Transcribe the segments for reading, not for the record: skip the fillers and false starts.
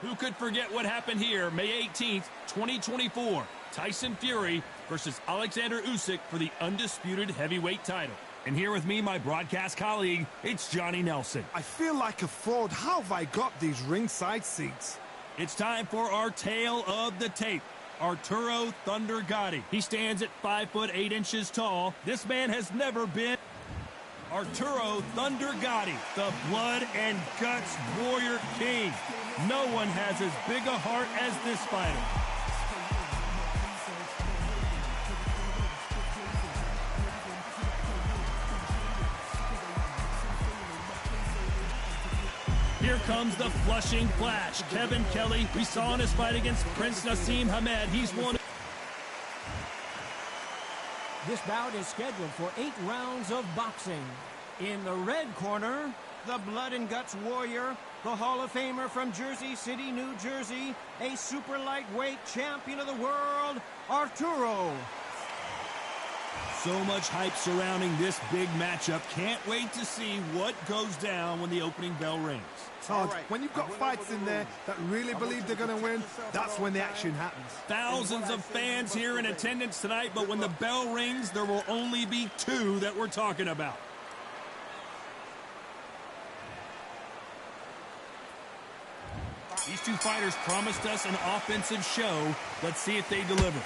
Who could forget what happened here May 18th, 2024? Tyson Fury versus Alexander Usyk for the undisputed heavyweight title. And here with me, my broadcast colleague, it's Johnny Nelson. I feel like a fraud. How have I got these ringside seats? It's time for our tale of the tape. Arturo Thunder Gotti. He stands at 5'8" tall. This man has never been... Arturo Thunder Gotti, the blood and guts warrior king. No one has as big a heart as this fighter. Here comes the Flushing Flash. Kevin Kelly, we saw in his fight against Prince Nassim Hamed. He's won. This bout is scheduled for 8 rounds of boxing. In the red corner, the blood and guts warrior, the Hall of Famer from Jersey City, New Jersey, a super lightweight champion of the world, Arturo. So much hype surrounding this big matchup. Can't wait to see what goes down when the opening bell rings. Todd, when you've got fights in there that really believe they're going to win, that's when the action happens. Thousands of fans here in attendance tonight, but when the bell rings, there will only be 2 that we're talking about. These 2 fighters promised us an offensive show. Let's see if they deliver.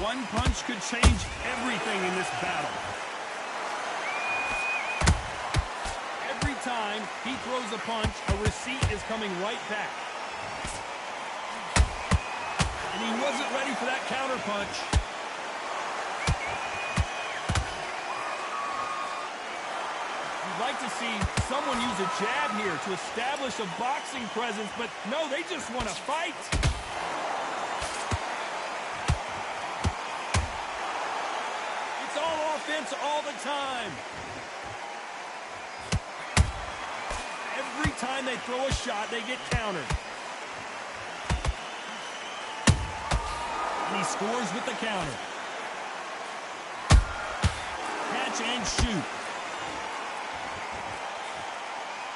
One punch could change everything in this battle. Every time he throws a punch, a receipt is coming right back. And he wasn't ready for that counter punch. You'd like to see someone use a jab here to establish a boxing presence, but no, they just want to fight. Offense all the time. Every time they throw a shot, they get countered. And he scores with the counter. Catch and shoot.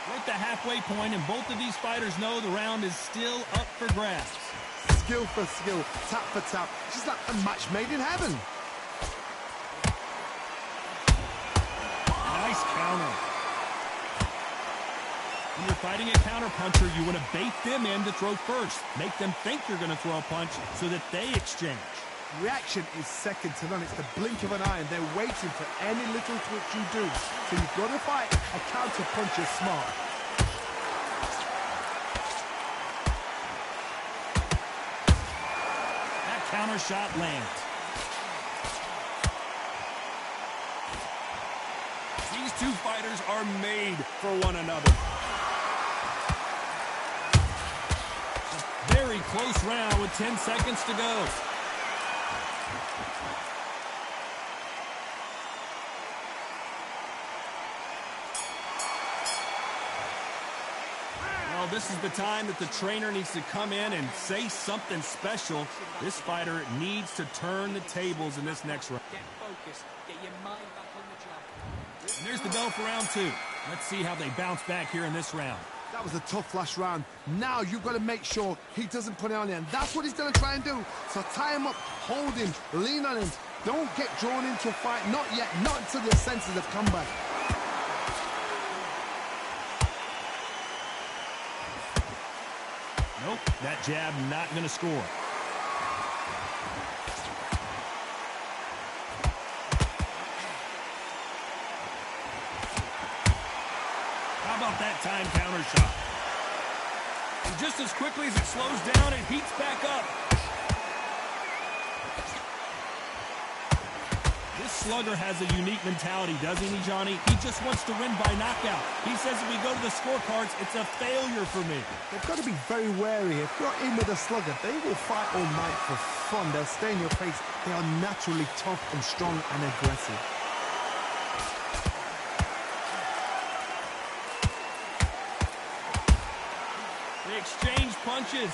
We're at the halfway point, and both of these fighters know the round is still up for grabs. Skill for skill, tap for tap. Just like a match made in heaven. Nice counter. When you're fighting a counterpuncher, you want to bait them in to throw first. Make them think you're going to throw a punch so that they exchange. Reaction is second to none. It's the blink of an eye, and they're waiting for any little twitch you do. So you've got to fight a counterpuncher smart. That counter shot lands. These 2 fighters are made for one another. A very close round with 10 seconds to go. Well, this is the time that the trainer needs to come in and say something special. This fighter needs to turn the tables in this next round. Get focused. Get your mind back on the job. And there's the bell for round 2. Let's see how they bounce back here in this round. That was a tough last round. Now you've got to make sure he doesn't put it on you, and that's what he's going to try and do. So tie him up, hold him, lean on him. Don't get drawn into a fight. Not yet. Not until your senses have come back. Nope, that jab not going to score. How about that time counter shot? And just as quickly as it slows down, it heats back up. This slugger has a unique mentality, doesn't he, Johnny? He just wants to win by knockout. He says if we go to the scorecards, it's a failure for me. They've got to be very wary. If you're in with a slugger, they will fight all night for fun. They'll stay in your face. They are naturally tough and strong and aggressive. They exchange punches.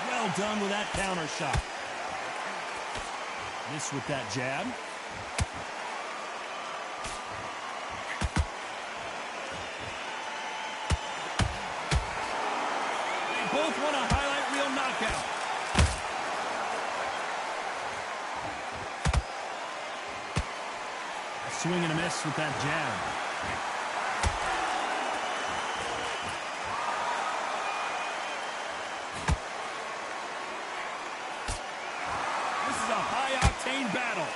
Well done with that counter shot. Miss with that jab. They both want a highlight reel knockout. A swing and a miss with that jab. Battle.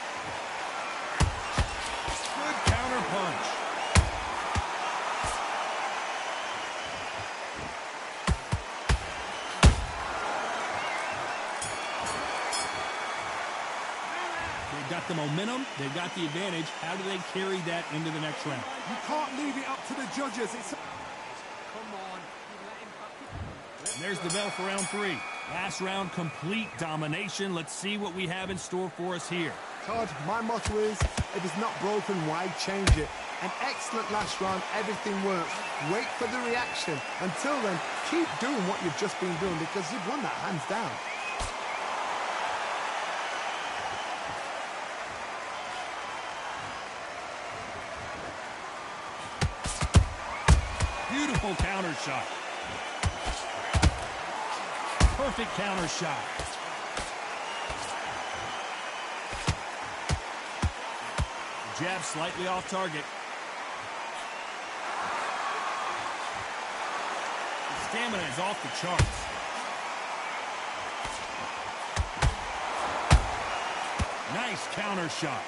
Good counter punch. They've got the momentum. They've got the advantage. How do they carry that into the next round? You can't leave it up to the judges. Come on. And there's the bell for round 3. Last round, complete domination. Let's see what we have in store for us here. Todd, my motto is, if it's not broken, why change it? An excellent last round, everything works. Wait for the reaction. Until then, keep doing what you've just been doing because you've won that hands down. Beautiful counter shot. Perfect counter shot. Jab slightly off target. The stamina is off the charts. Nice counter shot.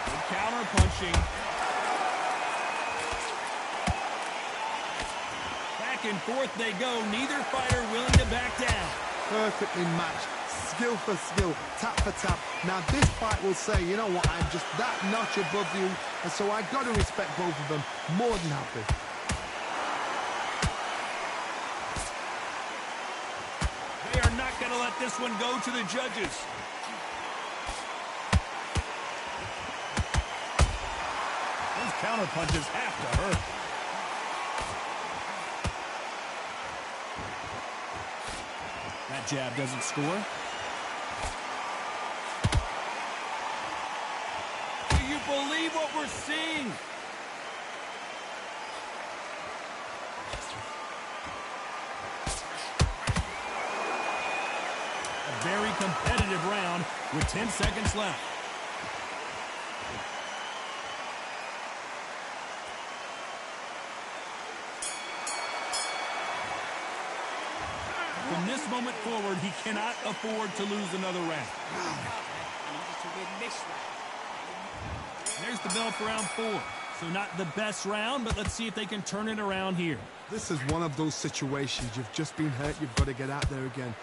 Good counter punching. Back and forth they go. Neither fighter willing to back down. Perfectly matched. Skill for skill, tap for tap. Now this fight will say, you know what, I'm just that notch above you, and so I got to respect both of them. More than happy. They are not going to let this one go to the judges. Those counter punches have to hurt. That jab doesn't score. Do you believe what we're seeing? A very competitive round with 10 seconds left. From this moment forward, he cannot afford to lose another round. There's the bell for round 4. So not the best round, but let's see if they can turn it around here. This is one of those situations. You've just been hurt. You've got to get out there again.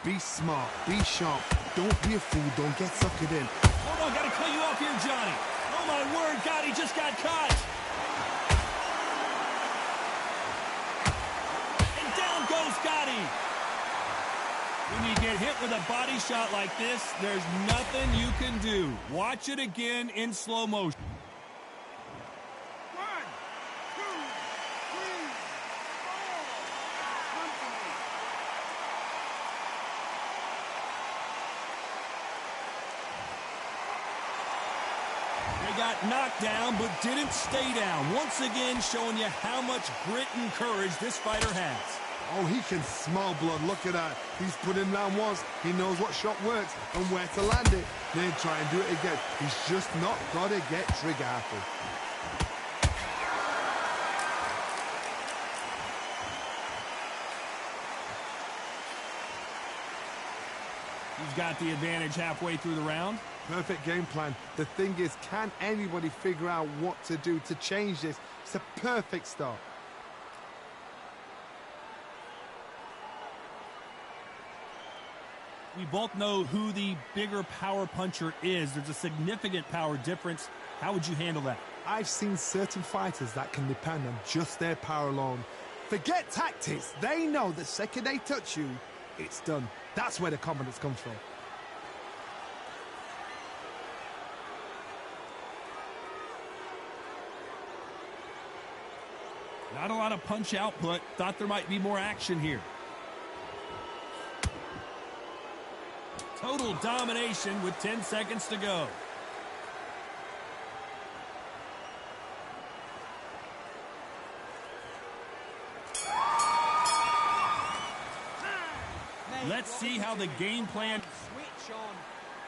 Be smart. Be sharp. Don't be a fool. Don't get suckered in. Hold on, got to cut you off here, Johnny. Oh, my word, God, he just got caught. And down goes Gotti. When you get hit with a body shot like this, there's nothing you can do. Watch it again in slow motion. 1, 2, 3, 4. They got knocked down, but didn't stay down. Once again, showing you how much grit and courage this fighter has. Oh, he can smell blood. Look at that. He's put in round once. He knows what shot works and where to land it. Then try and do it again. He's just not got to get trigger happy. He's got the advantage halfway through the round. Perfect game plan. The thing is, can anybody figure out what to do to change this? It's a perfect start. We both know who the bigger power puncher is. There's a significant power difference. How would you handle that? I've seen certain fighters that can depend on just their power alone. Forget tactics. They know the second they touch you, it's done. That's where the confidence comes from. Not a lot of punch output. Thought there might be more action here. Toes Total domination with 10 seconds to go. Let's see how the game plan. Switch on.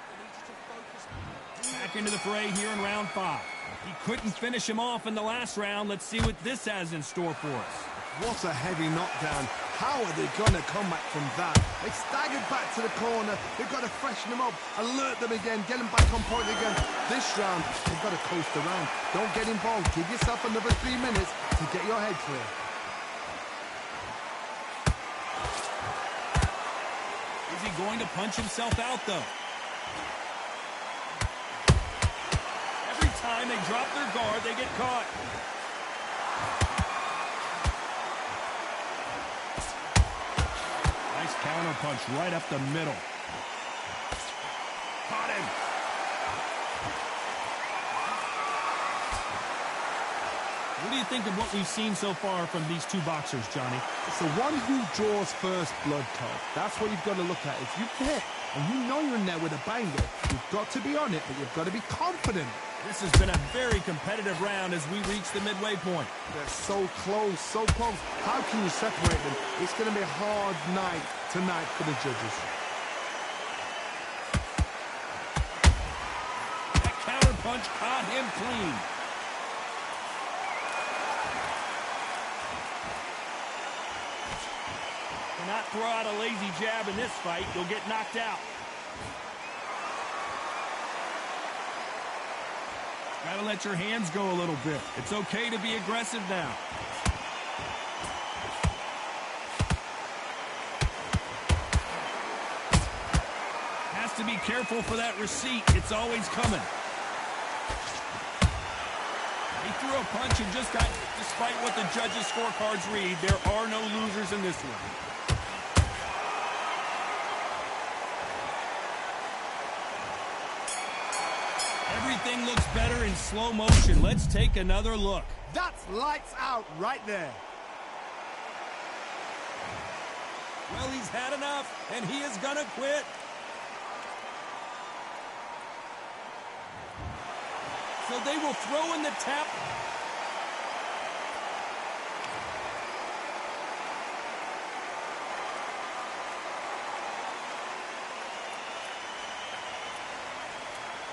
He needs to focus. Back into the fray here in round 5. He couldn't finish him off in the last round. Let's see what this has in store for us. What a heavy knockdown. How are they going to come back from that? They staggered back to the corner. They've got to freshen them up, alert them again, get them back on point again. This round, they've got to coast around. Don't get involved. Give yourself another 3 minutes to get your head clear. Is he going to punch himself out, though? Every time they drop their guard, they get caught. Nice counter punch right up the middle. Caught him. What do you think of what we've seen so far from these two boxers, Johnny? It's the one who draws first blood, Todd. That's what you've got to look at. If you hit and you know you're in there with a banger, you've got to be on it, but you've got to be confident. This has been a very competitive round as we reach the midway point. They're so close, so close. How can you separate them? It's going to be a hard night tonight for the judges. That counter punch caught him clean. Cannot throw out a lazy jab in this fight. You'll get knocked out. Gotta let your hands go a little bit. It's okay to be aggressive now. Has to be careful for that receipt. It's always coming. He threw a punch and just got, despite what the judges' scorecards read, there are no losers in this one. Everything looks better in slow motion. Let's take another look. That's lights out right there. Well, he's had enough, and he is gonna quit. So they will throw in the tap.